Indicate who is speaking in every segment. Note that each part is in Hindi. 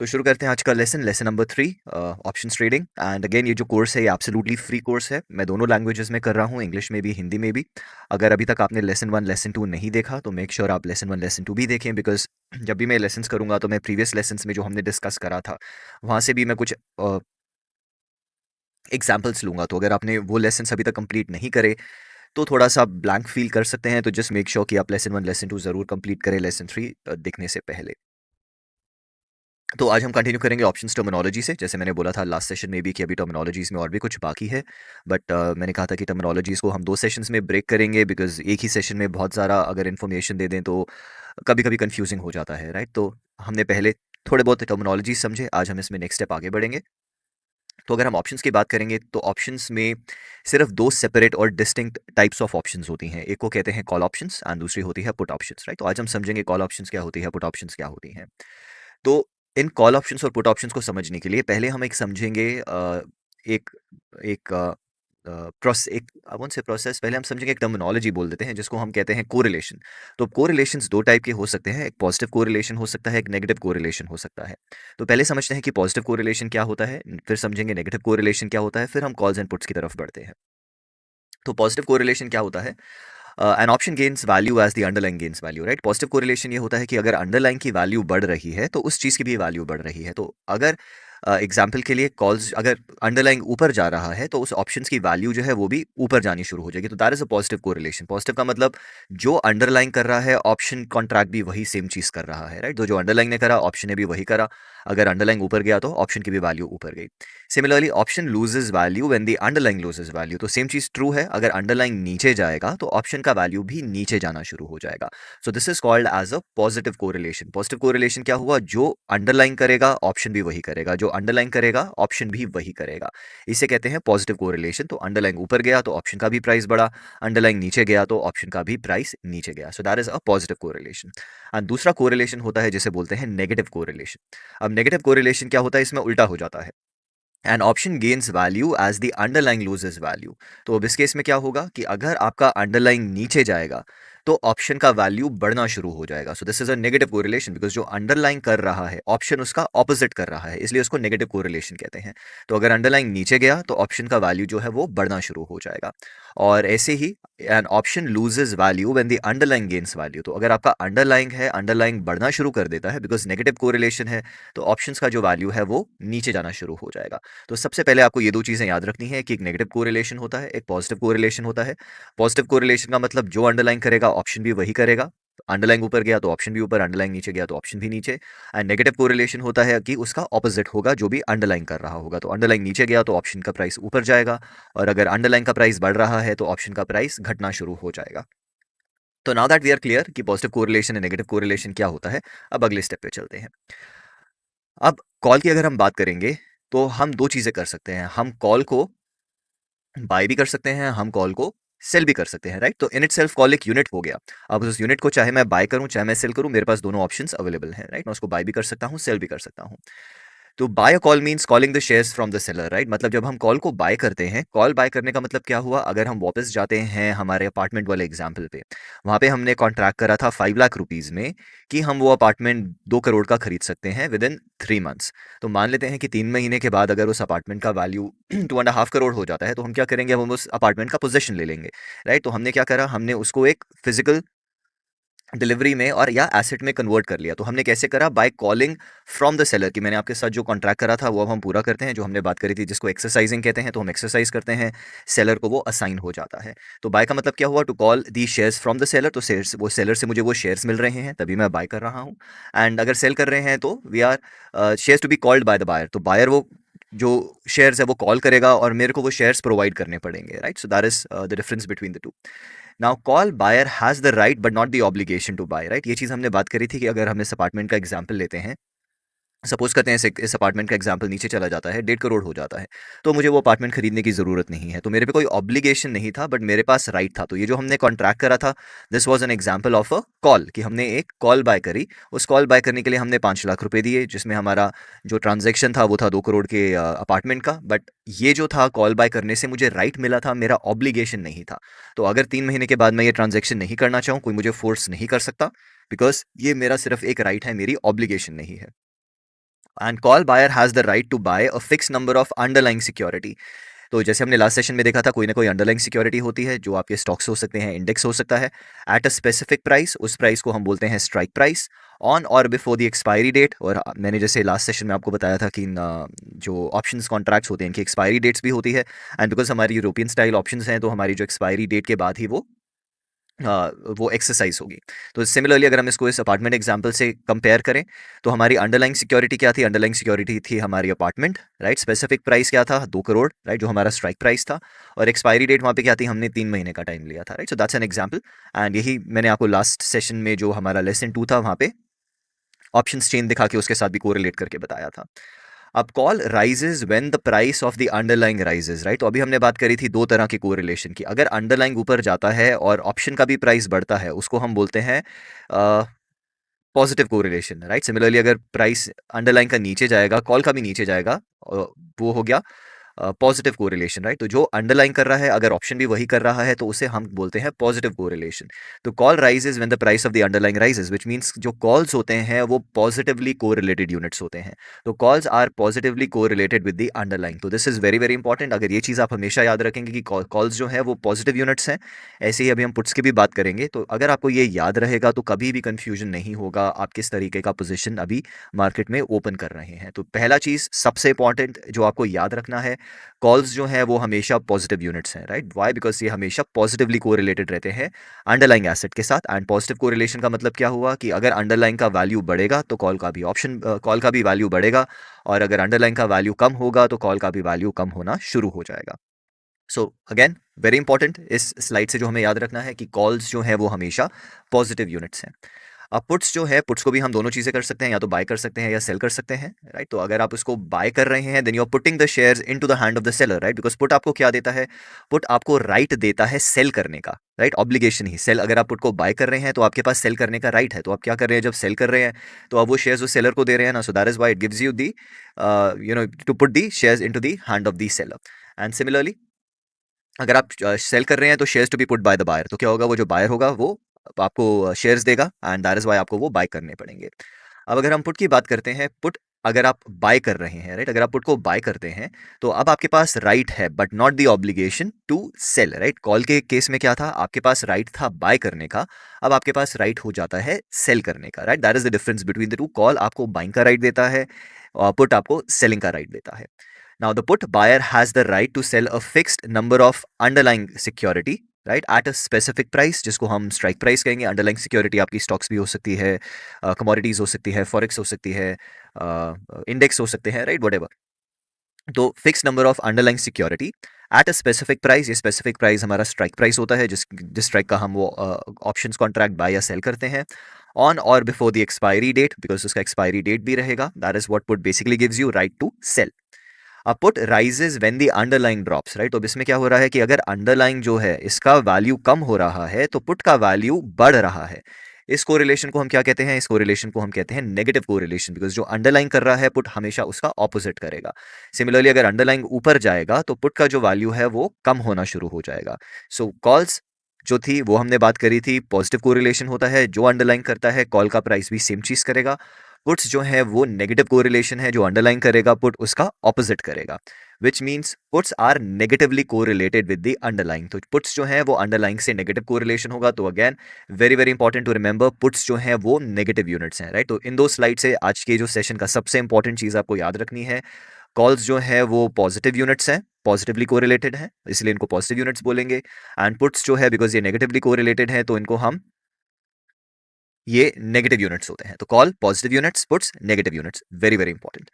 Speaker 1: तो शुरू करते हैं आज का lesson number 3, options trading. And again ये जो कोर्स है ये एब्सोल्युटली फ्री कोर्स है। मैं दोनों लैंग्वेजेस में कर रहा हूँ, इंग्लिश में भी हिंदी में भी। अगर अभी तक आपने लेसन 1 लेसन 2 नहीं देखा तो मेक श्योर आप लेसन 1 लेसन 2 भी देखें, बिकॉज जब भी मैं लेसन्स करूँगा तो मैं प्रीवियस लेसन्स में जो हमने डिस्कस करा था वहाँ से भी मैं कुछ एग्जाम्पल्स लूँगा। तो अगर आपने वो लेसन्स अभी तक कंप्लीट नहीं करे तो थोड़ा सा ब्लैंक फील कर सकते हैं। तो जस्ट मेक श्योर कि आप लेसन 1 लेसन 2 ज़रूर कंप्लीट करें लेसन 3 देखने से पहले। तो आज हम कंटिन्यू करेंगे ऑप्शंस टर्मिनोलॉजी से। जैसे मैंने बोला था लास्ट सेशन में भी कि अभी टर्मिनोलॉजीज़ में और भी कुछ बाकी है, बट मैंने कहा था कि टर्मिनोलॉजीज़ को हम 2 सेशंस में ब्रेक करेंगे, बिकॉज़ एक ही सेशन में बहुत सारा अगर इन्फॉर्मेशन दे दें तो कभी-कभी कन्फ्यूजिंग हो जाता है, राइट? तो हमने पहले थोड़े बहुत टर्मिनोलॉजी समझे, आज हम इसमें नेक्स्ट स्टेप आगे बढ़ेंगे। तो अगर हम ऑप्शंस की बात करेंगे तो ऑप्शंस में सिर्फ 2 सेपरेट और डिस्टिंक्ट टाइप्स ऑफ ऑप्शंस होती हैं। एक को कहते हैं कॉल ऑप्शंस एंड दूसरी होती है पुट ऑप्शंस, राइट? तो आज हम समझेंगे कॉल ऑप्शंस क्या होती है, पुट ऑप्शंस क्या होती हैं। तो इन कॉल ऑप्शंस और पुट ऑप्शंस को समझने के लिए पहले हम एक समझेंगे एक एक एक आई वोंट से प्रोसेस, पहले हम समझेंगे एक टर्मिनोलॉजी बोल देते हैं जिसको हम कहते हैं कोरिलेशन। तो कोरिलेशंस दो टाइप के हो सकते हैं, एक पॉजिटिव कोरिलेशन हो सकता है, एक नेगेटिव कोरिलेशन हो सकता है। तो पहले समझते हैं कि पॉजिटिव कोरिलेशन क्या होता है, फिर समझेंगे नेगेटिव कोरिलेशन क्या होता है, फिर हम कॉल्स एंड पुट्स की तरफ बढ़ते हैं। तो पॉजिटिव कोरिलेशन क्या होता है? An option gains value as the underlying gains value, right? Positive correlation ये होता है कि अगर अंडरलाइंग की वैल्यू बढ़ रही है तो उस चीज़ की भी वैल्यू बढ़ रही है। तो अगर एग्जाम्पल के लिए कॉल्स अगर अंडरलाइंग ऊपर जा रहा है तो उस ऑप्शंस की वैल्यू जो है वो भी ऊपर जानी शुरू हो जाएगी। तो that is a positive correlation. Positive का मतलब जो अंडरलाइंग कर रहा है ऑप्शन कॉन्ट्रैक्ट भी वही सेम चीज़ कर रहा है, राइट? तो जो अंडरलाइंग ने करा ऑप्शन ने भी वही करा। अगर अंडरलाइंग ऊपर गया तो ऑप्शन की भी वैल्यू ऊपर गई। Similarly option loses value when the underlying loses value. तो सेम चीज़ ट्रू है, अगर अंडरलाइंग नीचे जाएगा तो ऑप्शन का वैल्यू भी नीचे जाना शुरू हो जाएगा। So this is called as a positive correlation. Positive correlation क्या हुआ? जो अंडरलाइन करेगा ऑप्शन भी वही करेगा, जो अंडरलाइन करेगा ऑप्शन भी वही करेगा। इसे कहते हैं पॉजिटिव कोरिलेशन। तो अंडरलाइन ऊपर गया तो ऑप्शन का भी प्राइस बढ़ा, अंडरलाइन नीचे गया तो ऑप्शन का भी प्राइस नीचे गया। So that is a positive correlation. And दूसरा कोरिलेशन होता है जिसे बोलते हैं नेगेटिव कोरिलेशन। अब नेगेटिव कोरिलेशन क्या होता है? इसमें उल्टा हो जाता है। An option gains value as the underlying loses value. तो अब इस केस में क्या होगा कि अगर आपका अंडरलाइंग नीचे जाएगा तो ऑप्शन का वैल्यू बढ़ना शुरू हो जाएगा। So this is a negative correlation, because जो अंडरलाइन कर रहा है ऑप्शन उसका ऑपोजिट कर रहा है, इसलिए उसको नेगेटिव कोरिलेशन कहते हैं। तो अगर अंडरलाइन नीचे गया तो ऑप्शन का वैल्यू जो है वो बढ़ना शुरू हो जाएगा। और ऐसे ही an option loses value when the underlying gains value. तो अगर आपका अंडरलाइंग है, अंडरलाइंग बढ़ना शुरू कर देता है बिकॉज नेगेटिव कोरिलेशन है, तो ऑप्शंस का जो वैल्यू है वो नीचे जाना शुरू हो जाएगा। तो सबसे पहले आपको ये दो चीज़ें याद रखनी है कि एक नेगेटिव कोरिलेशन होता है, एक पॉजिटिव कोरिलेशन होता है। पॉजिटिव कोरिलेशन का मतलब जो अंडरलाइन करेगा ऑप्शन भी वही करेगा। अंडरलाइन ऊपर गया तो ऑप्शन भी ऊपर, अंडरलाइन नीचे गया तो ऑप्शन भी नीचे। एंड नेगेटिव कोरिलेशन होता है कि उसका ऑपोजिट होगा, जो भी अंडरलाइन कर रहा होगा। तो अंडरलाइन नीचे गया तो ऑप्शन का प्राइस ऊपर जाएगा, और अगर अंडरलाइन का प्राइस बढ़ रहा है तो ऑप्शन का प्राइस घटना शुरू हो जाएगा। तो now that we are clear कि positive correlation and negative correlation क्या होता है, अब अगले स्टेप पे चलते हैं। अब कॉल की अगर हम बात करेंगे तो हम दो चीज़ें कर सकते हैं। हम कॉल को बाय भी कर सकते हैं, हम कॉल को सेल भी कर सकते हैं, राइट? तो इन इट सेल्फ कॉल एक यूनिट हो गया। अब उस यूनिट को चाहे मैं बाय करूं चाहे मैं सेल करूं, मेरे पास दोनों ऑप्शंस अवेलेबल हैं, राइट? मैं उसको बाय भी कर सकता हूं, सेल भी कर सकता हूं। तो buy a call means calling the shares from the seller, right? मतलब जब हम कॉल को बाय करते हैं, कॉल बाय करने का मतलब क्या हुआ? अगर हम वापस जाते हैं हमारे अपार्टमेंट वाले एग्जाम्पल पे, वहां पे हमने कॉन्ट्रैक्ट करा था 5 लाख रुपीज में कि हम वो अपार्टमेंट 2 करोड़ का खरीद सकते हैं विद इन 3 मंथ्स। तो मान लेते हैं कि 3 महीने के बाद अगर उस अपार्टमेंट का वैल्यू 2.5 करोड़ हो जाता है, तो हम क्या करेंगे? हम उस अपार्टमेंट का पोजेशन ले लेंगे, राइट? तो हमने क्या करा? हमने उसको एक फिजिकल डिलीवरी में और या एसेट में कन्वर्ट कर लिया। तो हमने कैसे करा? By calling from the seller. कि मैंने आपके साथ जो कॉन्ट्रैक्ट करा था वो अब हम पूरा करते हैं, जो हमने बात करी थी जिसको एक्सरसाइजिंग कहते हैं, तो हम एक्सरसाइज करते हैं, सेलर को वो असाइन हो जाता है। तो बाय का मतलब क्या हुआ? To call the shares from the seller. तो शेयर्स, वो सेलर से मुझे वो शेयर्स मिल रहे हैं तभी मैं बाय कर रहा हूँ। एंड अगर सेल कर रहे हैं तो we are shares to be called by the buyer. तो बायर वो जो शेयर्स है वो कॉल करेगा और मेरे को वो शेयर्स प्रोवाइड करने पड़ेंगे, right? So that is the difference between the two. Now call buyer has the right but not the obligation to buy, right? ये चीज़ हमने बात करी थी कि अगर हम इस अपार्टमेंट का एग्जाम्पल लेते हैं, सपोज करते हैं इस अपार्टमेंट का एग्जाम्पल नीचे चला जाता है, 1.5 करोड़ हो जाता है, तो मुझे वो अपार्टमेंट खरीदने की ज़रूरत नहीं है। तो मेरे पे कोई ऑब्लिगेशन नहीं था बट मेरे पास राइट था। तो ये जो हमने कॉन्ट्रैक्ट करा था, this was an example of a call, कि हमने एक कॉल बाय करी। उस कॉल बाय करने के लिए हमने 5 लाख रुपए दिए, जिसमें हमारा जो ट्रांजेक्शन था वो था 2 करोड़ के अपार्टमेंट का। बट ये जो था कॉल बाय करने से मुझे राइट मिला था, मेरा ऑब्लिगेशन नहीं था। तो अगर 3 महीने के बाद मैं ये ट्रांजेक्शन नहीं करना चाहूँ, कोई मुझे फोर्स नहीं कर सकता, बिकॉज ये मेरा सिर्फ एक राइट है, मेरी ऑब्लिगेशन नहीं है। And call buyer has the right to buy a fix number of underlying security. तो जैसे हमने लास्ट सेशन में देखा था, कोई ना कोई अंडरलाइंग सिक्योरिटी होती है, जो आपके स्टॉक्स हो सकते हैं, इंडेक्स हो सकता है, एट अ स्पेसिफिक प्राइस। उस प्राइस को हम बोलते हैं स्ट्राइक प्राइस, ऑन और बिफोर द एक्सपायरी डेट। और मैंने जैसे लास्ट सेशन में आपको बताया था कि जो ऑप्शंस कॉन्ट्रैक्ट्स होते हैं, इनकी एक्सपायरी डेट्स भी होती है। एंड बिकॉज हमारी यूरोपियन स्टाइल ऑप्शंस हैं, तो हमारी जो एक्सपायरी डेट के बाद ही वो एक्सरसाइज होगी। तो सिमिलरली अगर हम इसको इस अपार्टमेंट एग्जांपल से कंपेयर करें, तो हमारी अंडरलाइंग सिक्योरिटी क्या थी? अंडरलाइंग सिक्योरिटी थी हमारी अपार्टमेंट, राइट। स्पेसिफिक प्राइस क्या था? 2 करोड़, राइट, जो हमारा स्ट्राइक प्राइस था। और एक्सपायरी डेट वहाँ पे क्या थी? हमने 3 महीने का टाइम लिया था, right. So that's an example. And यही मैंने आपको लास्ट सेशन में जो हमारा लेसन 2 था, वहाँ पे ऑप्शन चेन दिखा के उसके साथ भी कोरिलेट करके बताया था। अब call rises when the price of the underlying rises, right. तो अभी हमने बात करी थी दो तरह की कोरिलेशन की। अगर अंडरलाइंग ऊपर जाता है और ऑप्शन का भी प्राइस बढ़ता है, उसको हम बोलते हैं पॉजिटिव कोरिलेशन, राइट। सिमिलरली अगर प्राइस अंडरलाइन का नीचे जाएगा, कॉल का भी नीचे जाएगा, वो हो गया पॉजिटिव कोरिलेशन, राइट। तो जो अंडरलाइन कर रहा है, अगर ऑप्शन भी वही कर रहा है, तो उसे हम बोलते हैं पॉजिटिव कोरिलेशन। तो call rises when the price of the underlying rises, which means जो कॉल्स होते हैं वो पॉजिटिवली कोरिलेटेड यूनिट्स होते हैं। तो calls are positively correlated with the underlying. तो this is very very important. अगर ये चीज़ आप हमेशा याद रखेंगे कि कॉल्स जो है वो पॉजिटिव यूनिट्स हैं। ऐसे ही अभी हम पुट्स की भी बात करेंगे, तो अगर आपको ये याद रहेगा तो कभी भी कंफ्यूजन नहीं होगा आप किस तरीके का पोजीशन अभी मार्केट में ओपन कर रहे हैं। तो पहला चीज़ सबसे इंपॉर्टेंट जो आपको याद रखना है, कॉल्स जो हैं वो हमेशा पॉजिटिव यूनिट्स हैं, राइट। वाई? बिकॉज ये हमेशा पॉजिटिवली कोरिलेटेड रहते हैं अंडरलाइंग एसेट के साथ। एंड पॉजिटिव कोरिलेशन का मतलब क्या हुआ कि अगर अंडरलाइंग का वैल्यू बढ़ेगा तो कॉल का भी वैल्यू बढ़ेगा, और अगर अंडरलाइंग का वैल्यू कम होगा तो कॉल का भी वैल्यू कम होना शुरू हो जाएगा। सो अगेन वेरी इंपॉर्टेंट, इस स्लाइड से जो हमें याद रखना है कि कॉल्स जो है वो हमेशा पॉजिटिव यूनिट्स हैं। अब पुट्स जो है, पुट्स को भी हम दोनों चीज़ें कर सकते हैं, या तो बाय कर सकते हैं या सेल कर सकते हैं, राइट। तो अगर आप उसको बाय कर रहे हैं, then you are putting the shares into the hand of the seller, right. Because put आपको क्या देता है? पुट आपको राइट देता है सेल करने का, राइट। ऑब्लिगेशन ही सेल। अगर आप पुट को बाय कर रहे हैं तो आपके पास सेल करने का राइट है। तो आप क्या कर रहे हैं? जब सेल कर रहे हैं तो आप वो शेयर्स उस सेलर को दे रहे हैं ना। So that is why it gives you the to put the shares into the hand of the seller. And similarly अगर आप सेल कर रहे हैं तो shares to be put by the buyer, तो क्या होगा? वो जो बायर होगा वो आपको शेयर्स देगा, एंड दैट इज वाई आपको वो बाय करने पड़ेंगे। अब अगर हम पुट की बात करते हैं, पुट अगर आप बाय कर रहे हैं, राइट, अगर आप पुट को बाय करते हैं तो अब आपके पास राइट है, but not the obligation to sell, right. Call के केस में क्या था? आपके पास राइट था बाय करने का, अब आपके पास राइट हो जाता है सेल करने का, right. That is the difference between the to. Call आपको बाइंग का राइट देता है, और पुट आपको सेलिंग का राइट देता है। Now, the put buyer has the right to sell a fixed number of underlying security, right, eight a specific price, जिसको हम स्ट्राइक प्राइस कहेंगे। अंडरलाइंग सिक्योरिटी आपकी स्टॉक्स भी हो सकती है, कमोडिटीज हो सकती है, फॉरेक्स हो सकती है, इंडेक्स हो सकते हैं, राइट, वट। तो fix number of underlying security at a specific price. ये स्पेसिफिक प्राइस हमारा स्ट्राइक प्राइस होता है, जिस स्ट्राइक का हम वो ऑप्शंस कॉन्ट्रैक्ट बाय या सेल करते हैं, ऑन और before the expiry date, because उसका एक्सपायरी डेट भी रहेगा। That is what put basically gives you right to sell. अब put rises when the underlying drops, right. तो इसमें क्या हो रहा है कि अगर अंडरलाइंग जो है इसका वैल्यू कम हो रहा है तो पुट का वैल्यू बढ़ रहा है। इस कोरिलेशन को हम क्या कहते हैं? इस कोरिलेशन को हम कहते हैं नेगेटिव कोरिलेशन, बिकॉज जो अंडरलाइंग कर रहा है पुट हमेशा उसका ऑपोजिट करेगा। सिमिलरली अगर अंडरलाइंग ऊपर जाएगा तो पुट का जो वैल्यू है वो कम होना शुरू हो जाएगा। सो कॉल्स जो थी वो हमने बात करी थी, पॉजिटिव कोरिलेशन होता है, जो अंडरलाइन करता है कॉल का प्राइस भी सेम चीज करेगा। पुट्स जो है वो नेगेटिव कोरिलेशन है, जो अंडरलाइन करेगा पुट उसका ऑपोजिट करेगा, which means puts are negatively correlated with the underlying. तो पुट्स जो है वो अंडरलाइंग से नेगेटिव कोरिलेशन होगा। तो again very very important to remember, puts जो है वो नेगेटिव यूनिट्स हैं, राइट। तो इन दो स्लाइड से आज के जो सेशन का सबसे इंपॉर्टेंट चीज आपको याद रखनी है, कॉल्स जो है वो पॉजिटिव यूनिट्स हैं, पॉजिटिवली कोरिलेटेड हैं, इसलिए इनको पॉजिटिव यूनिट्स बोलेंगे। एंड पुट्स जो है बिकॉज ये नेगेटिवली कोरिलेटेड है तो इनको हम ये नेगेटिव यूनिट्स होते हैं। तो call positive units, puts negative units, very very important.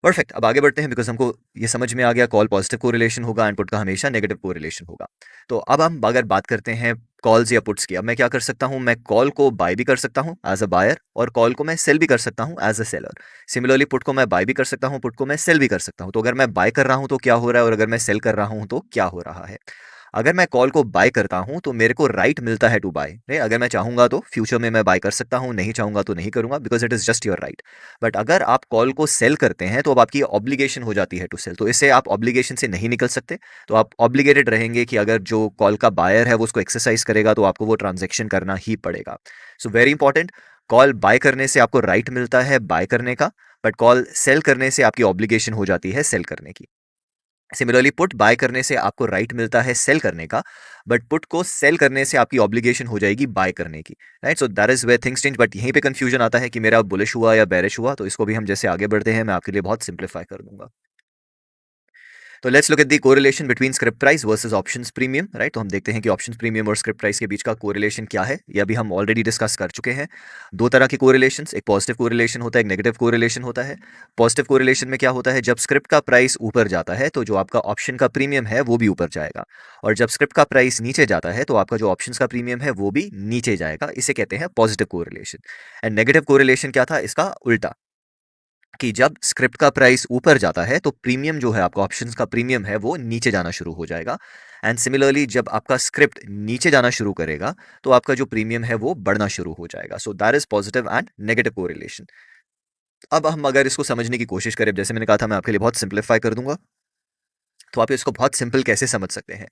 Speaker 1: Perfect, अब आगे बढ़ते हैं, बिकॉज हमको ये समझ में आ गया कॉल पॉजिटिव कोरिलेशन होगा एंड पुट का हमेशा नेगेटिव कोरिलेशन होगा। तो अब हम अगर बात करते हैं कॉल्स या पुट्स की, अब मैं क्या कर सकता हूं? मैं कॉल को बाय भी कर सकता हूं एज अ बायर, और कॉल को मैं सेल भी कर सकता हूं as a seller. Similarly put को मैं बाय भी कर सकता हूं, पुट को मैं सेल भी कर सकता हूं। तो अगर मैं बाय कर रहा हूं तो क्या हो रहा है, और अगर मैं सेल कर रहा हूं तो क्या हो रहा है? अगर मैं कॉल को बाय करता हूं तो मेरे को राइट मिलता है टू बाय, अगर मैं चाहूंगा तो फ्यूचर में मैं बाय कर सकता हूं, नहीं चाहूंगा तो नहीं करूंगा, because it is just your right. But अगर आप कॉल को सेल करते हैं तो अब आपकी ऑब्लिगेशन हो जाती है टू सेल, तो इससे आप ऑब्लिगेशन से नहीं निकल सकते। तो आप ऑब्लिगेटेड रहेंगे कि अगर जो कॉल का बायर है वो उसको एक्सरसाइज करेगा तो आपको वो ट्रांजेक्शन करना ही पड़ेगा। So very important, call buy करने से आपको राइट मिलता है बाय करने का, बट कॉल सेल करने से आपकी ऑब्लिगेशन हो जाती है सेल करने की। सिमिलरली पुट बाय करने से आपको राइट मिलता है सेल करने का, बट पुट को सेल करने से आपकी ऑब्लिगेशन हो जाएगी बाय करने की, right? So that is where things change. But यहीं पे कंफ्यूजन आता है कि मेरा बुलिश हुआ या बेरिश हुआ, तो इसको भी हम जैसे आगे बढ़ते हैं मैं आपके लिए बहुत सिंप्लीफाई कर दूंगा। तो let's look at the correlation between script price versus options premium, right? तो हम देखते हैं कि ऑप्शंस प्रीमियम और स्क्रिप्ट प्राइस के बीच का कोरिलेशन क्या है। ये अभी हम ऑलरेडी डिस्कस कर चुके हैं। दो तरह के कोरिलेशंस, एक पॉजिटिव कोरिलेशन होता है, एक नेगेटिव कोरिलेशन होता है। पॉजिटिव कोरिलेशन में क्या होता है, जब स्क्रिप्ट का प्राइस ऊपर जाता है तो जो आपका ऑप्शन का प्रीमियम है वो भी ऊपर जाएगा, और जब स्क्रिप्ट का प्राइस नीचे जाता है तो आपका जो ऑप्शंस का प्रीमियम है वो भी नीचे जाएगा। इसे कहते हैं positive correlation. And negative correlation क्या था, इसका उल्टा, कि जब स्क्रिप्ट का प्राइस ऊपर जाता है तो प्रीमियम जो है आपका ऑप्शंस का प्रीमियम है वो नीचे जाना शुरू हो जाएगा। एंड सिमिलरली जब आपका स्क्रिप्ट नीचे जाना शुरू करेगा तो आपका जो प्रीमियम है वो बढ़ना शुरू हो जाएगा। सो that is positive and negative correlation. अब हम अगर इसको समझने की कोशिश करें, जैसे मैंने कहा था मैं आपके लिए बहुत सिंप्लीफाई कर दूंगा, तो आप इसको बहुत सिंपल कैसे समझ सकते हैं।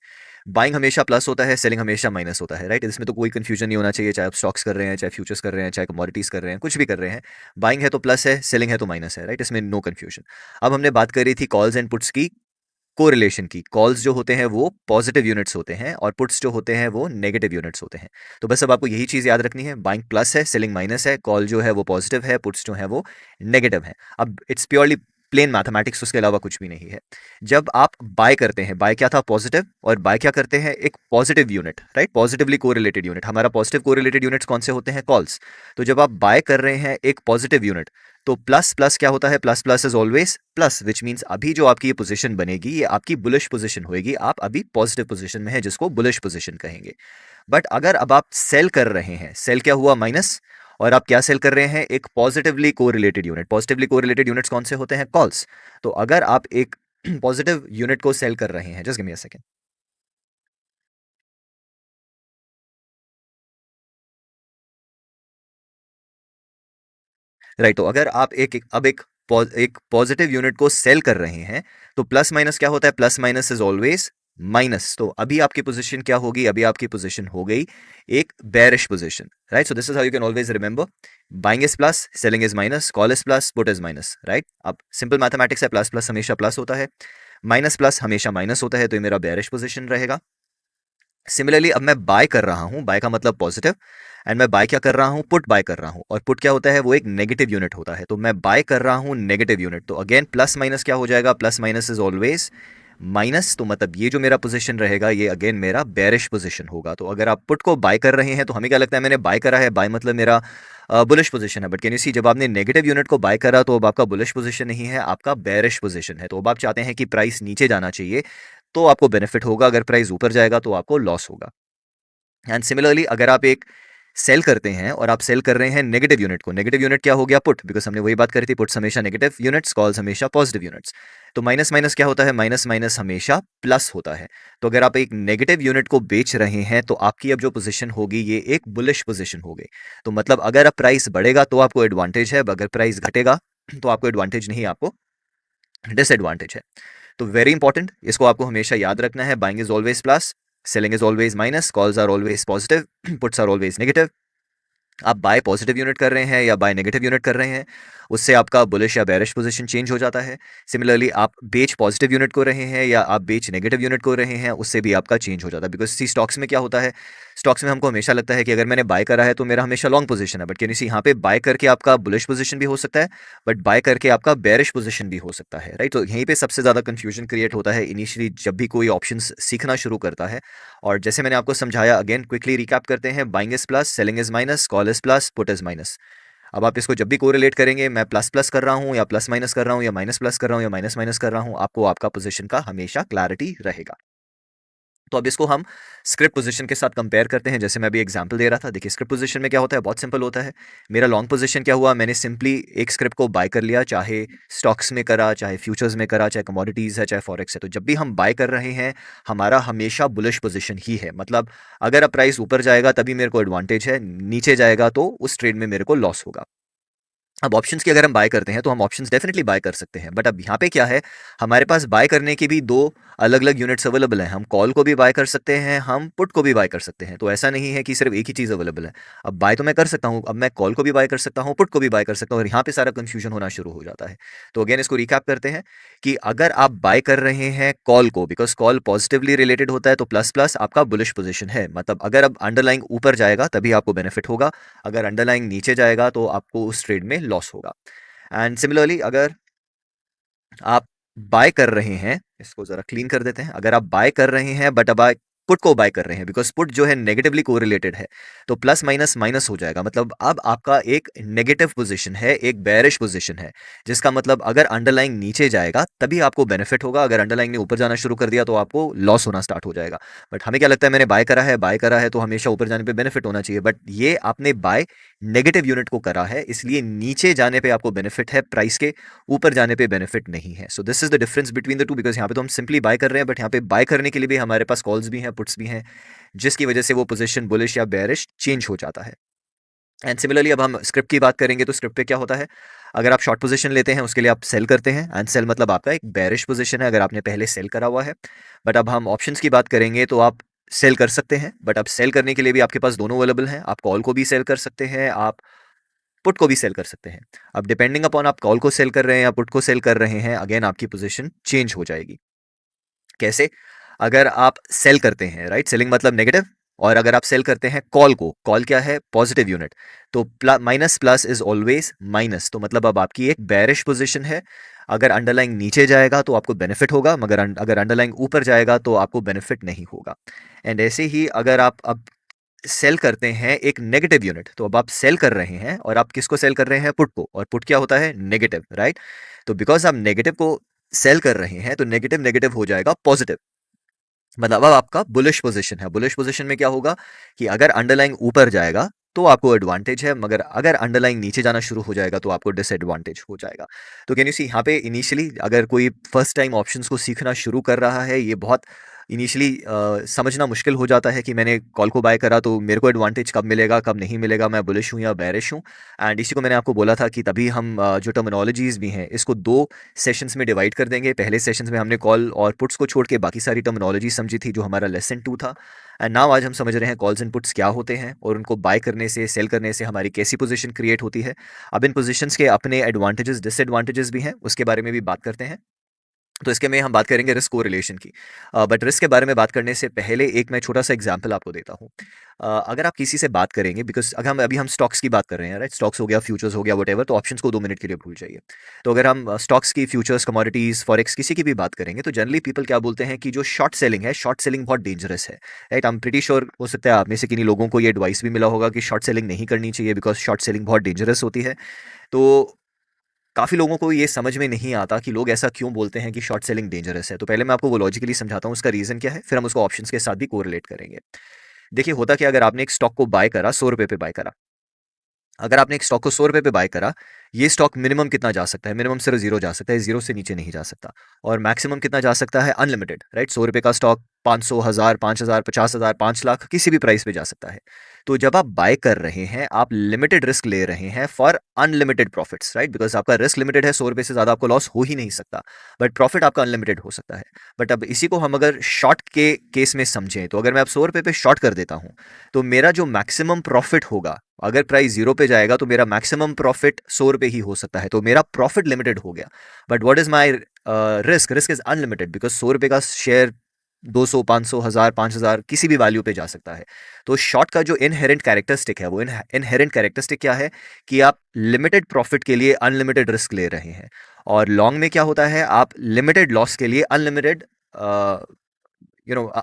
Speaker 1: बाइंग हमेशा प्लस होता है, सेलिंग हमेशा माइनस होता है, राइट? इसमें तो कोई कंफ्यूजन नहीं होना चाहिए, चाहे आप स्टॉक्स कर रहे हैं, चाहे फ्यूचर्स कर रहे हैं, चाहे कमोडिटीज कर रहे हैं, कुछ भी कर रहे हैं। बाइंग है तो प्लस है, सेलिंग है तो माइनस है, राइट? इसमें नो कंफ्यूजन। अब हमने बात करी थी कॉल्स एंड पुट्स की कोरिलेशन की। कॉल्स जो होते हैं वो पॉजिटिव यूनिट्स होते हैं और पुट्स जो होते हैं वो नेगेटिव यूनिट्स होते हैं। तो बस अब आपको यही चीज याद रखनी है, बाइंग प्लस है, सेलिंग माइनस है, कॉल जो है वो पॉजिटिव है, पुट्स जो है वो नेगेटिव है। अब इट्स प्योरली प्लेन मैथमेटिक्स, उसके अलावा कुछ भी नहीं है। जब आप बाय करते हैं, बाय क्या था, पॉजिटिव, और बाय क्या करते हैं, एक positive unit, right? Positively correlated unit. हमारा पॉजिटिव कोरिलेटेड यूनिट्स कौन से होते हैं, कॉल्स। तो जब आप बाय कर रहे हैं एक पॉजिटिव यूनिट, तो प्लस प्लस क्या होता है, plus plus is always plus, which means अभी जो आपकी ये पोजीशन बनेगी ये आपकी बुलिश पोजीशन होगी। आप अभी पॉजिटिव पोजीशन में है, जिसको बुलिश पोजीशन कहेंगे। बट अगर अब आप सेल कर रहे हैं, सेल क्या हुआ, माइनस, और आप क्या सेल कर रहे हैं, एक positively correlated unit. Positively correlated units कौन से होते हैं, कॉल्स। तो अगर आप एक पॉजिटिव यूनिट को सेल कर रहे हैं, just give me a second, right? तो अगर आप एक पॉजिटिव यूनिट को सेल कर रहे हैं, तो प्लस माइनस क्या होता है, plus minus is always minus. तो अभी आपकी पोजीशन क्या होगी, अभी आपकी पोजीशन हो गई एक bearish position, right? So this is how you can always remember, buying is plus, selling is minus, call is plus, put is minus, right? अब सिंपल मैथमेटिक्स है, प्लस प्लस हमेशा प्लस होता है, माइनस प्लस हमेशा माइनस होता है, तो ये मेरा बेरिश पोजीशन रहेगा। सिमिलरली अब मैं बाय कर रहा हूं, बाय का मतलब पॉजिटिव, एंड मैं बाय क्या कर रहा हूं, पुट बाय कर रहा हूं, और पुट क्या होता है, वो एक नेगेटिव यूनिट होता है। तो मैं बाय कर रहा हूं नेगेटिव यूनिट, तो अगेन प्लस माइनस क्या हो जाएगा, plus minus is always minus. तो मतलब ये जो मेरा पोजीशन रहेगा ये अगेन मेरा बेरिश पोजीशन होगा। तो अगर आप पुट को बाय कर रहे हैं तो हमें क्या लगता है, मैंने बाय करा है, बाय मतलब मेरा बुलिश पोजीशन है। बट कैन यू सी, जब आपने नेगेटिव यूनिट को बाय करा तो अब आपका बुलिश पोजीशन नहीं है, आपका बेरिश पोजीशन है। तो अब आप चाहते हैं कि प्राइस नीचे जाना चाहिए, तो आपको बेनिफिट होगा, अगर प्राइस ऊपर जाएगा तो आपको लॉस होगा। एंड सिमिलरली अगर आप एक सेल करते हैं और आप सेल कर रहे हैं नेगेटिव यूनिट को, नेगेटिव यूनिट क्या हो गया, पुट, बिकॉज हमने वही बात करी थी, पुट्स हमेशा नेगेटिव यूनिट्स, कॉल्स हमेशा पॉजिटिव यूनिट्स। तो माइनस माइनस क्या होता है, माइनस माइनस हमेशा प्लस होता है। तो अगर आप एक नेगेटिव यूनिट को बेच रहे हैं तो आपकी अब जो पोजीशन होगी ये एक बुलिश पोजीशन होगी। तो मतलब अगर अब प्राइस बढ़ेगा तो आपको एडवांटेज है, अगर प्राइस घटेगा तो आपको एडवांटेज नहीं, आपको डिसएडवांटेज है। तो वेरी इंपॉर्टेंट, इसको आपको हमेशा याद रखना है, buying is always plus, selling is always minus, calls are always positive, puts are always negative. आप बाय पॉजिटिव यूनिट कर रहे हैं या बाय नेगेटिव यूनिट कर रहे हैं, उससे आपका बुलिश या बेरिश पोजीशन चेंज हो जाता है। सिमिलरली आप बेच पॉजिटिव यूनिट को रहे हैं या आप बेच नेगेटिव यूनिट को रहे हैं, उससे भी आपका चेंज हो जाता है। बिकॉज सी स्टॉक्स में क्या होता है, स्टॉक्स में हमको हमेशा लगता है कि अगर मैंने बाय करा है तो मेरा हमेशा लॉन्ग पोजीशन है। बट कैन यू सी, यहाँ पे बाय करके आपका बुलिश पोजीशन भी हो सकता है, बट बाय करके आपका बेरिश पोजीशन भी हो सकता है, राइट? तो यहीं पे सबसे ज्यादा कंफ्यूजन क्रिएट होता है इनिशियली जब भी कोई ऑप्शंस सीखना शुरू करता है। और जैसे मैंने आपको समझाया, अगेन क्विकली रिकैप करते हैं, buying is plus, selling is minus, call is plus, put is minus. अब आप इसको जब भी कोरिलेट करेंगे, मैं प्लस प्लस कर रहा हूं या प्लस माइनस कर रहा हूं या माइनस प्लस कर रहा हूं या माइनस माइनस कर रहा हूं, आपको आपका पोजीशन का हमेशा क्लैरिटी रहेगा। तो अब इसको हम स्क्रिप्ट पोजीशन के साथ कंपेयर करते हैं, जैसे मैं अभी एग्जांपल दे रहा था। देखिए स्क्रिप्ट पोजीशन में क्या होता है, बहुत सिंपल होता है। मेरा लॉन्ग पोजीशन क्या हुआ, मैंने सिंपली एक स्क्रिप्ट को बाय कर लिया, चाहे स्टॉक्स में करा, चाहे फ्यूचर्स में करा, चाहे कमोडिटीज है, चाहे फॉरेक्स है। तो जब भी हम बाय कर रहे हैं हमारा हमेशा बुलिश पोजीशन ही है। मतलब अगर अब प्राइस ऊपर जाएगा तभी मेरे को एडवांटेज है, नीचे जाएगा तो उस ट्रेड में मेरे को लॉस होगा। अब ऑप्शंस की अगर हम बाय करते हैं तो हम ऑप्शंस डेफिनेटली बाय कर सकते हैं, बट अब यहाँ पे क्या है, हमारे पास बाय करने के भी दो अलग अलग यूनिट्स अवेलेबल हैं। हम कॉल को भी बाय कर सकते हैं, हम पुट को भी बाय कर सकते हैं। तो ऐसा नहीं है कि सिर्फ एक ही चीज़ अवेलेबल है। अब बाय तो मैं कर सकता हूँ, अब मैं कॉल को भी बाय कर सकता हूँ, पुट को भी बाय कर सकता हूँ, और यहाँ पे सारा कंफ्यूजन होना शुरू हो जाता है। तो अगेन इसको रिकैप करते हैं कि अगर आप बाय कर रहे हैं कॉल को, बिकॉज कॉल पॉजिटिवली रिलेटेड होता है, तो प्लस प्लस आपका बुलिश पोजीशन है, मतलब अगर अब अंडरलाइंग ऊपर जाएगा तभी आपको बेनिफिट होगा, अगर अंडरलाइंग नीचे जाएगा तो आपको उस ट्रेड में लॉस होगा। एंड सिमिलरली अगर आप बाय कर रहे हैं, इसको जरा क्लीन कर देते हैं, अगर आप बाय कर रहे हैं बट अब पुट को बाय कर रहे हैं, बिकॉज पुट जो है नेगेटिवली कोरिलेटेड है, तो प्लस माइनस माइनस हो जाएगा, मतलब अब आपका एक नेगेटिव पोजीशन है, एक बेरिश पोजीशन है, जिसका मतलब अगर अंडरलाइंग नीचे जाएगा तभी आपको बेनिफिट होगा, अगर अंडरलाइंग ने ऊपर जाना शुरू कर दिया तो आपको लॉस होना स्टार्ट हो जाएगा। बट हमें क्या लगता है, मैंने बाय करा है तो हमेशा ऊपर जाने पे बेनिफिट होना चाहिए, बट ये आपने बाय नेगेटिव यूनिट को करा है, इसलिए नीचे जाने पे आपको बेनिफिट है प्राइस के, ऊपर जाने पे बेनिफिट नहीं है। सो this is the difference between the to, because यहाँ पे तो हम सिंपली बाय कर रहे हैं, बट यहाँ पे बाय करने के लिए भी हमारे पास कॉल्स भी हैं, पुट्स भी हैं, जिसकी वजह से वो पोजीशन बुलिश या बेरिश चेंज हो जाता है। एंड सिमिलरली अब हम स्क्रिप्ट की बात करेंगे, तो स्क्रिप्ट पे क्या होता है, अगर आप शॉर्ट पोजीशन लेते हैं उसके लिए आप सेल करते हैं, एंड सेल मतलब आपका एक बेरिश पोजीशन है अगर आपने पहले सेल करा हुआ है। बट अब हम ऑप्शंस की बात करेंगे तो आप सेल कर सकते हैं, बट अब सेल करने के लिए भी आपके पास दोनों अवेलेबल हैं, आप कॉल को भी सेल कर सकते हैं, आप पुट को भी सेल कर सकते हैं। अब डिपेंडिंग अपॉन आप कॉल को सेल कर रहे हैं या पुट को सेल कर रहे हैं, अगेन आपकी पोजीशन चेंज हो जाएगी। कैसे? अगर आप सेल करते हैं, राइट, सेलिंग मतलब नेगेटिव, और अगर आप सेल करते हैं कॉल को, कॉल क्या है, पॉजिटिव यूनिट, तो minus plus is always minus, तो मतलब अब आपकी एक बेरिश पोजीशन है, अगर अंडरलाइंग नीचे जाएगा तो आपको बेनिफिट होगा, मगर अगर अंडरलाइंग ऊपर जाएगा तो आपको बेनिफिट नहीं होगा। एंड ऐसे ही अगर आप अब सेल करते हैं एक नेगेटिव यूनिट, तो अब आप सेल कर रहे हैं, और आप किसको सेल कर रहे हैं, पुट को, और पुट क्या होता है, नेगेटिव, राइट। तो बिकॉज आप नेगेटिव को सेल कर रहे हैं तो नेगेटिव नेगेटिव हो जाएगा पॉजिटिव, मतलब अब आपका बुलिश पोजीशन है। बुलिश पोजीशन में क्या होगा कि अगर अंडरलाइंग ऊपर जाएगा तो आपको एडवांटेज है, मगर अगर अंडरलाइंग नीचे जाना शुरू हो जाएगा तो आपको डिसएडवांटेज हो जाएगा। तो कैन यू सी यहाँ पे इनिशियली अगर कोई फर्स्ट टाइम ऑप्शंस को सीखना शुरू कर रहा है, ये बहुत इनिशियली समझना मुश्किल हो जाता है कि मैंने कॉल को बाय करा तो मेरे को एडवांटेज कब मिलेगा कब नहीं मिलेगा, मैं बुलिश हूँ या बेरिश हूँ। एंड इसी को मैंने आपको बोला था कि तभी हम जो टर्मिनोलॉजीज भी हैं इसको दो सेशंस में डिवाइड कर देंगे। पहले सेशंस में हमने कॉल और पुट्स को छोड़ के बाकी सारी टर्मिनोलॉजी समझी थी, जो हमारा लेसन 2 था। एंड नाउ आज हम समझ रहे हैं कॉल्स एंड पुट्स क्या होते हैं, और उनको बाय करने से, सेल करने से हमारी कैसी पोजीशन क्रिएट होती है। अब इन पोजीशंस के अपने एडवांटेजेस डिसएडवांटेजेस भी हैं, उसके बारे में भी बात करते हैं। तो इसके में हम बात करेंगे रिस्क कोरिलेशन की। बट रिस्क के बारे में बात करने से पहले एक मैं छोटा सा एग्जांपल आपको देता हूँ। अगर आप किसी से बात करेंगे, बिकॉज अगर हम स्टॉक्स की बात कर रहे हैं, राइट, स्टॉक्स हो गया, फ्यूचर्स हो गया, वट तो ऑप्शंस को 2 मिनट के लिए भूल जाइए। तो अगर हम स्टॉक्स की, फ्यूचर्स, कमोडिटीज, फॉरेक्स, किसी की भी बात करेंगे, तो जनरली पीपल क्या बोलते हैं कि जो शॉर्ट सेलिंग है, शॉर्ट सेलिंग बहुत डेंजरस है, right. I am pretty sure, हो सकता है आप में से किन्हीं लोगों को ये एडवाइस भी मिला होगा कि शॉर्ट सेलिंग नहीं करनी चाहिए, बिकॉज शॉर्ट सेलिंग बहुत डेंजरस होती है। तो काफ़ी लोगों को ये समझ में नहीं आता कि लोग ऐसा क्यों बोलते हैं कि शॉर्ट सेलिंग डेंजरस है। तो पहले मैं आपको वो लॉजिकली समझाता हूँ उसका रीज़न क्या है, फिर हम उसको ऑप्शंस के साथ भी कोरिलेट करेंगे। देखिए होता क्या, अगर आपने एक स्टॉक को बाय करा, 100 रुपए पे बाय करा, अगर आपने एक स्टॉक को 100 रुपए पे बाय करा, ये स्टॉक मिनिमम कितना जा सकता है, मिनिमम सिर्फ जीरो जा सकता है, जीरो से नीचे नहीं जा सकता, और मैक्सिमम कितना जा सकता है, अनलिमिटेड, राइट। 100 रुपए का स्टॉक 500, 1000, 5000, 50,000, 5 लाख, किसी भी प्राइस पे जा सकता है। तो जब आप बाय कर रहे हैं, आप लिमिटेड रिस्क ले रहे हैं for unlimited profits, right, because आपका रिस्क लिमिटेड है, 100 रुपए से ज़्यादा आपको लॉस हो ही नहीं सकता, बट प्रॉफिट आपका अनलिमिटेड हो सकता है। बट अब इसी को हम अगर शॉर्ट के केस में समझें, तो अगर मैं अब 100 रुपए पे शॉर्ट कर देता हूँ, तो मेरा जो मैक्सिमम प्रॉफिट होगा, अगर प्राइस जीरो पे जाएगा तो मेरा मैक्सिमम प्रॉफिट 100 रुपए ही हो सकता है, तो मेरा प्रॉफिट लिमिटेड हो गया। But what is my risk, risk is unlimited, because 100 रुपए का शेयर 200, 500, 1000, 5000 किसी भी वैल्यू पे जा सकता है। तो शॉर्ट का जो इनहेरेंट कैरेक्टरिस्टिक है, वो इनहेरेंट कैरेक्टरिस्टिक क्या है कि आप लिमिटेड प्रॉफिट के लिए अनलिमिटेड रिस्क ले रहे हैं, और लॉन्ग में क्या होता है, आप लिमिटेड लॉस के लिए अनलिमिटेड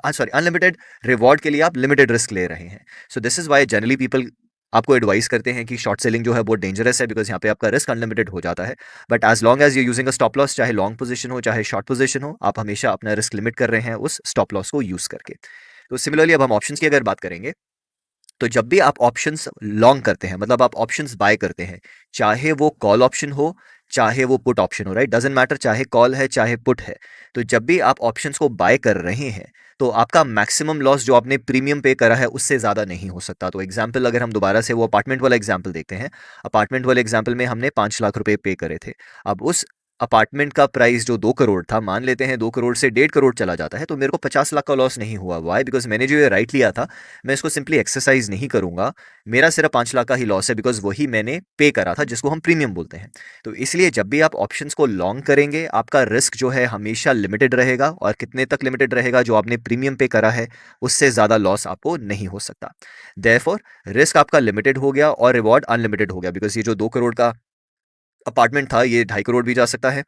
Speaker 1: सॉरी, अनलिमिटेड रिवॉर्ड के लिए आप लिमिटेड रिस्क ले रहे हैं। So this is why generally people आपको एडवाइस करते हैं कि शॉर्ट सेलिंग जो है वो डेंजरस है, बिकॉज यहाँ पे आपका रिस्क अनलिमिटेड हो जाता है। But as long as you using a stop loss, चाहे लॉन्ग पोजीशन हो चाहे शॉर्ट पोजीशन हो, आप हमेशा अपना रिस्क लिमिट कर रहे हैं उस स्टॉप लॉस को यूज करके। तो सिमिलरली अब हम ऑप्शंस की अगर बात करेंगे, तो जब भी आप ऑप्शंस लॉन्ग करते हैं, मतलब आप ऑप्शंस बाय करते हैं, चाहे वो कॉल ऑप्शन हो चाहे वो पुट ऑप्शन हो, राइट, डजेंट मैटर, चाहे कॉल है चाहे पुट है। तो जब भी आप ऑप्शंस को बाय कर रहे हैं तो आपका मैक्सिमम लॉस जो आपने प्रीमियम पे करा है उससे ज़्यादा नहीं हो सकता। तो एग्जाम्पल अगर हम दोबारा से वो अपार्टमेंट वाला एग्जाम्पल देखते हैं, अपार्टमेंट वाले एग्जाम्पल में हमने 5 लाख रुपए पे करे थे। अब उस अपार्टमेंट का प्राइस जो 2 करोड़ था, मान लेते हैं 2 करोड़ से 1.5 करोड़ चला जाता है, तो मेरे को 50 लाख का लॉस नहीं हुआ। वाई? बिकॉज मैंने जो ये राइट लिया था, मैं इसको सिंपली एक्सरसाइज नहीं करूंगा, मेरा सिर्फ 5 लाख का ही लॉस है, बिकॉज वही मैंने पे करा था, जिसको हम प्रीमियम बोलते हैं। तो इसलिए जब भी आप ऑप्शंस को लॉन्ग करेंगे, आपका रिस्क जो है हमेशा लिमिटेड रहेगा, और कितने तक लिमिटेड रहेगा? जो आपने प्रीमियम पे करा है उससे ज़्यादा लॉस आपको नहीं हो सकता। देयरफॉर रिस्क आपका लिमिटेड हो गया और रिवॉर्ड अनलिमिटेड हो गया, बिकॉज ये जो 2 करोड़ का अपार्टमेंट था, ये 2.5 करोड़ भी जा सकता है,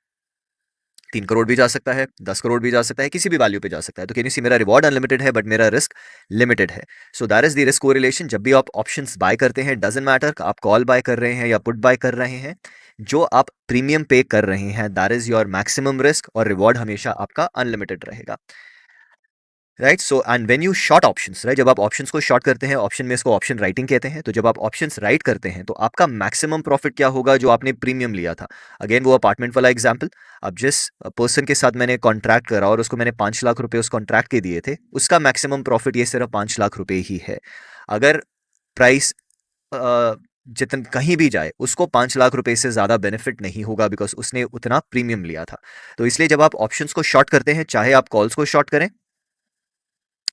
Speaker 1: 3 करोड़ भी जा सकता है, 10 करोड़ भी जा सकता है, किसी भी वैल्यू पे जा सकता है। तो कैन यू सी, मेरा रिवॉर्ड अनलिमिटेड है बट मेरा रिस्क लिमिटेड है। सो that is the risk correlation. जब भी आप ऑप्शंस बाय करते हैं, डजंट मैटर आप कॉल बाय कर रहे हैं या पुट बाय कर रहे हैं, जो आप प्रीमियम पे कर रहे हैं that is your maximum risk, और रिवॉर्ड हमेशा आपका अनलिमिटेड रहेगा। Right, so and when you short options, right, जब आप ऑप्शंस को शॉर्ट करते हैं, ऑप्शन में इसको ऑप्शन राइटिंग कहते हैं, तो जब आप ऑप्शंस राइट करते हैं तो आपका मैक्सिमम प्रॉफिट क्या होगा? जो आपने प्रीमियम लिया था, अगेन वो अपार्टमेंट वाला एग्जांपल, अब जिस पर्सन के साथ मैंने कॉन्ट्रैक्ट करा और उसको मैंने 5 लाख रुपए उस कॉन्ट्रैक्ट के दिए थे, उसका मैक्सिमम प्रॉफिट ये सिर्फ 5 लाख रुपए ही है। अगर प्राइस जितन कहीं भी जाए, उसको 5 लाख रुपए से ज़्यादा बेनिफिट नहीं होगा, बिकॉज उसने उतना प्रीमियम लिया था। तो इसलिए जब आप ऑप्शंस को शॉर्ट करते हैं, चाहे आप कॉल्स को शॉर्ट करें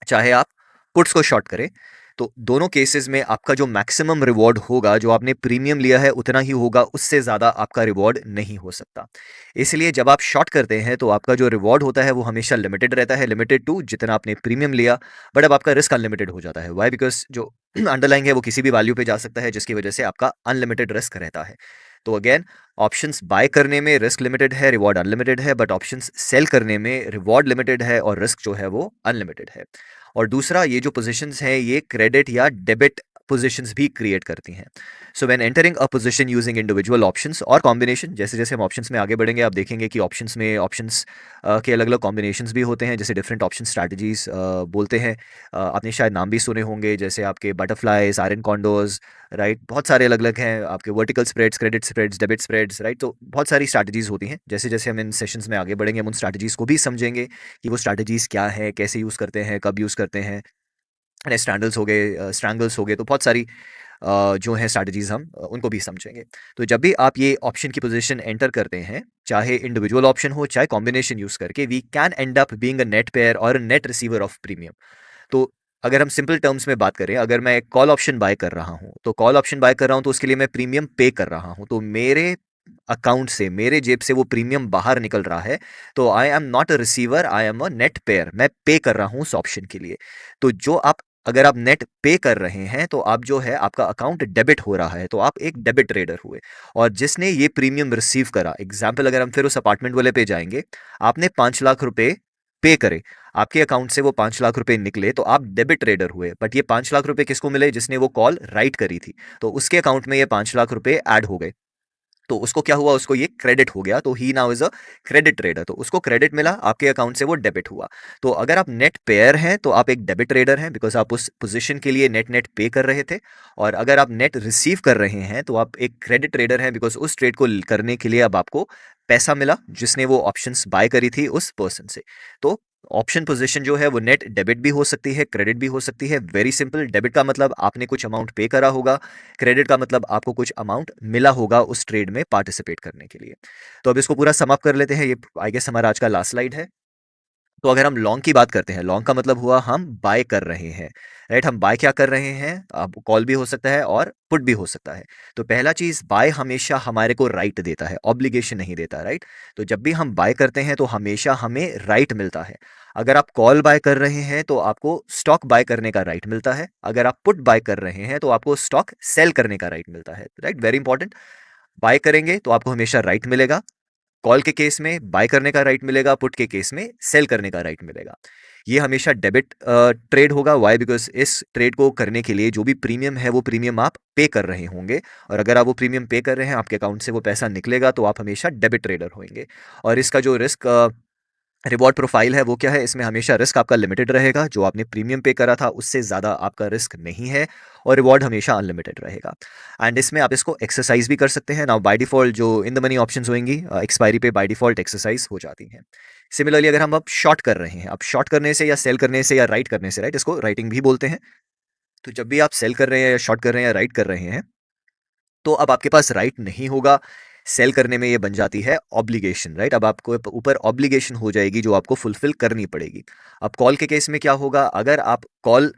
Speaker 1: चाहे आप पुट्स को शॉर्ट करें, तो दोनों केसेस में आपका जो मैक्सिमम रिवॉर्ड होगा, जो आपने प्रीमियम लिया है उतना ही होगा, उससे ज़्यादा आपका रिवॉर्ड नहीं हो सकता। इसलिए जब आप शॉर्ट करते हैं तो आपका जो रिवॉर्ड होता है वो हमेशा लिमिटेड रहता है, लिमिटेड टू जितना आपने प्रीमियम लिया। बट अब आपका रिस्क अनलिमिटेड हो जाता है। वाई? बिकॉज जो अंडरलाइंग है वो किसी भी वैल्यू पे जा सकता है, जिसकी वजह से आपका अनलिमिटेड रिस्क रहता है। तो अगेन, ऑप्शंस बाय करने में रिस्क लिमिटेड है, रिवॉर्ड अनलिमिटेड है, बट ऑप्शंस सेल करने में रिवॉर्ड लिमिटेड है और रिस्क जो है वो अनलिमिटेड है। और दूसरा, ये जो पोजीशंस हैं ये क्रेडिट या डेबिट पोजीशंस भी क्रिएट करती हैं। So when entering a position using individual options और कॉम्बिनेशन, जैसे जैसे हम ऑप्शंस में आगे बढ़ेंगे आप देखेंगे कि ऑप्शंस में ऑप्शंस के अलग अलग कॉम्बिनेशंस भी होते हैं, जैसे डिफरेंट ऑप्शन स्ट्रैटेजीज बोलते हैं। आपने शायद नाम भी सुने होंगे, जैसे आपके बटरफ्लाइज, आयरन कॉन्डोज, राइट, बहुत सारे अलग अलग हैं, आपके vertical spreads, credit spreads, debit spreads, right. तो बहुत सारी स्ट्रैटेजीज होती हैं। जैसे जैसे हम इन सेशंस में आगे बढ़ेंगे हम उन स्ट्रैटेजीज को भी समझेंगे कि वो स्ट्रैटेजीज क्या है, कैसे यूज़ करते हैं, कब यूज़ करते हैं। स्ट्रैंडल्स हो गए, स्ट्रैंगल्स हो गए, तो बहुत सारी जो है स्ट्रैटेजीज हम उनको भी समझेंगे। तो जब भी आप ये ऑप्शन की पोजीशन एंटर करते हैं, चाहे इंडिविजुअल ऑप्शन हो चाहे कॉम्बिनेशन यूज करके, we can end up being a net payer और नेट रिसीवर ऑफ प्रीमियम। तो अगर हम सिंपल टर्म्स में बात करें, अगर मैं एक कॉल ऑप्शन बाय कर रहा हूं, तो कॉल ऑप्शन बाय कर रहा हूं तो उसके लिए मैं प्रीमियम पे कर रहा हूं, तो मेरे अकाउंट से, मेरे जेब से वो प्रीमियम बाहर निकल रहा है। तो I am not a receiver, I am a net pair, मैं पे कर रहा हूं उस ऑप्शन के लिए। तो जो आप, अगर आप नेट पे कर रहे हैं तो आप जो है आपका अकाउंट डेबिट हो रहा है, तो आप एक डेबिट ट्रेडर हुए। और जिसने ये प्रीमियम रिसीव करा, एग्जाम्पल अगर हम फिर उस अपार्टमेंट वाले पे जाएंगे, आपने 5 लाख रुपए पे करे, आपके अकाउंट से वो 5 लाख रुपए निकले, तो आप डेबिट ट्रेडर हुए। बट ये 5 लाख रुपए किसको मिले? जिसने वो कॉल राइट करी थी, तो उसके अकाउंट में ये 5 लाख रुपए ऐड हो गए। तो उसको क्या हुआ? उसको ये क्रेडिट हो गया, तो he now is a credit trader. तो उसको क्रेडिट मिला, आपके अकाउंट से वो डेबिट हुआ। तो अगर आप नेट पेयर हैं तो आप एक डेबिट ट्रेडर हैं, बिकॉज आप उस पोजीशन के लिए नेट नेट पे कर रहे थे। और अगर आप नेट रिसीव कर रहे हैं तो आप एक क्रेडिट ट्रेडर हैं, बिकॉज उस ट्रेड को करने के लिए अब आपको पैसा मिला, जिसने वो ऑप्शंस बाय करी थी उस पर्सन से। तो ऑप्शन पोजीशन जो है वो नेट डेबिट भी हो सकती है, क्रेडिट भी हो सकती है। वेरी सिंपल, डेबिट का मतलब आपने कुछ अमाउंट पे करा होगा, क्रेडिट का मतलब आपको कुछ अमाउंट मिला होगा उस ट्रेड में पार्टिसिपेट करने के लिए। तो अब इसको पूरा सम अप कर लेते हैं, ये आई गेस हमारा आज का लास्ट स्लाइड है। तो अगर हम लॉन्ग की बात करते हैं, लॉन्ग का मतलब हुआ हम बाय कर रहे हैं, राइट। हम बाय क्या कर रहे हैं? अब कॉल भी हो सकता है और पुट भी हो सकता है। तो पहला चीज, बाय हमेशा हमारे को राइट देता है, ऑब्लिगेशन नहीं देता, राइट। तो जब भी हम बाय करते हैं तो हमेशा हमें राइट मिलता है। अगर आप कॉल बाय कर रहे हैं तो आपको स्टॉक बाय करने का राइट मिलता है। अगर आप पुट बाय कर रहे हैं तो आपको स्टॉक सेल करने का राइट मिलता है, राइट। वेरी इंपॉर्टेंट, बाय करेंगे तो आपको हमेशा राइट मिलेगा। कॉल के केस में बाय करने का राइट मिलेगा, पुट के केस में सेल करने का राइट मिलेगा। ये हमेशा डेबिट ट्रेड होगा। वाई? बिकॉज इस ट्रेड को करने के लिए जो भी प्रीमियम है वो प्रीमियम आप पे कर रहे होंगे, और अगर आप वो प्रीमियम पे कर रहे हैं, आपके अकाउंट से वो पैसा निकलेगा, तो आप हमेशा डेबिट ट्रेडर होंगे। और इसका जो रिस्क रिवॉर्ड प्रोफाइल है वो क्या है, इसमें हमेशा रिस्क आपका लिमिटेड रहेगा, जो आपने प्रीमियम पे करा था उससे ज़्यादा आपका रिस्क नहीं है, और रिवॉर्ड हमेशा अनलिमिटेड रहेगा। एंड इसमें आप इसको एक्सरसाइज भी कर सकते हैं। नाउ बाय डिफ़ॉल्ट जो इन द मनी ऑप्शंस होंगी एक्सपायरी पे बाय डिफ़ॉल्ट एक्सरसाइज हो जाती हैं। सिमिलरली अगर हम अब शॉर्ट कर रहे हैं, अब शॉर्ट करने से या सेल करने से या राइट करने से, राइट, इसको राइटिंग भी बोलते हैं। तो जब भी आप सेल कर रहे हैं या शॉर्ट कर रहे हैं या राइट कर रहे हैं, तो अब आपके पास राइट नहीं होगा, सेल करने में ये बन जाती है ऑब्लिगेशन, राइट। अब आपको ऊपर ऑब्लिगेशन हो जाएगी जो आपको फुलफिल करनी पड़ेगी। अब कॉल के केस में क्या होगा, अगर आप कॉल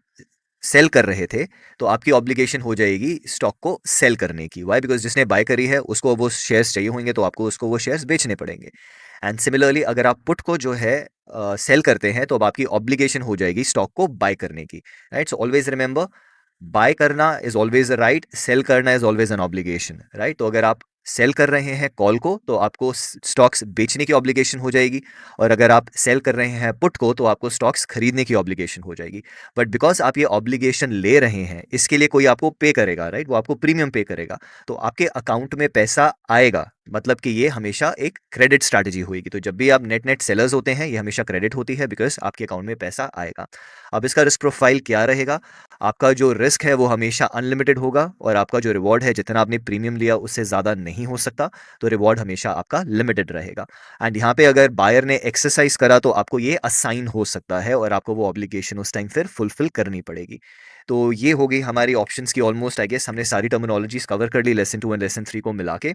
Speaker 1: सेल कर रहे थे तो आपकी ऑब्लिगेशन हो जाएगी स्टॉक को सेल करने की। वाई? बिकॉज जिसने बाय करी है उसको वो शेयर्स चाहिए होंगे, तो आपको उसको वो शेयर्स बेचने पड़ेंगे। एंड सिमिलरली अगर आप पुट को जो है सेल करते हैं, तो अब आपकी ऑब्लिगेशन हो जाएगी स्टॉक को बाय करने की, right. So always remember, buy करना is always a right, sell करना is always an obligation, right. तो अगर आप सेल कर रहे हैं कॉल को, तो आपको स्टॉक्स बेचने की ऑब्लिगेशन हो जाएगी, और अगर आप सेल कर रहे हैं पुट को, तो आपको स्टॉक्स खरीदने की ऑब्लिगेशन हो जाएगी। बट बिकॉज आप ये ऑब्लिगेशन ले रहे हैं, इसके लिए कोई आपको पे करेगा, राइट, वो आपको प्रीमियम पे करेगा, तो आपके अकाउंट में पैसा आएगा। मतलब कि ये हमेशा एक क्रेडिट स्ट्रैटेजी होगी। तो जब भी आप नेट नेट सेलर्स होते हैं, ये हमेशा क्रेडिट होती है, बिकॉज आपके अकाउंट में पैसा आएगा। अब इसका रिस्क प्रोफाइल क्या रहेगा, आपका जो रिस्क है वो हमेशा अनलिमिटेड होगा, और आपका जो रिवॉर्ड है, जितना आपने प्रीमियम लिया उससे ज़्यादा नहीं हो सकता, तो रिवॉर्ड हमेशा आपका लिमिटेड रहेगा। एंड यहाँ पे अगर बायर ने एक्सरसाइज करा, तो आपको ये असाइन हो सकता है, और आपको वो ऑब्लिगेशन उस टाइम फिर फुलफिल करनी पड़ेगी। तो ये हो गई हमारी ऑप्शंस की ऑलमोस्ट, आई गेस हमने सारी टर्मिनोलॉजीज कवर कर ली लेसन 2 एंड लेसन 3 को मिला के।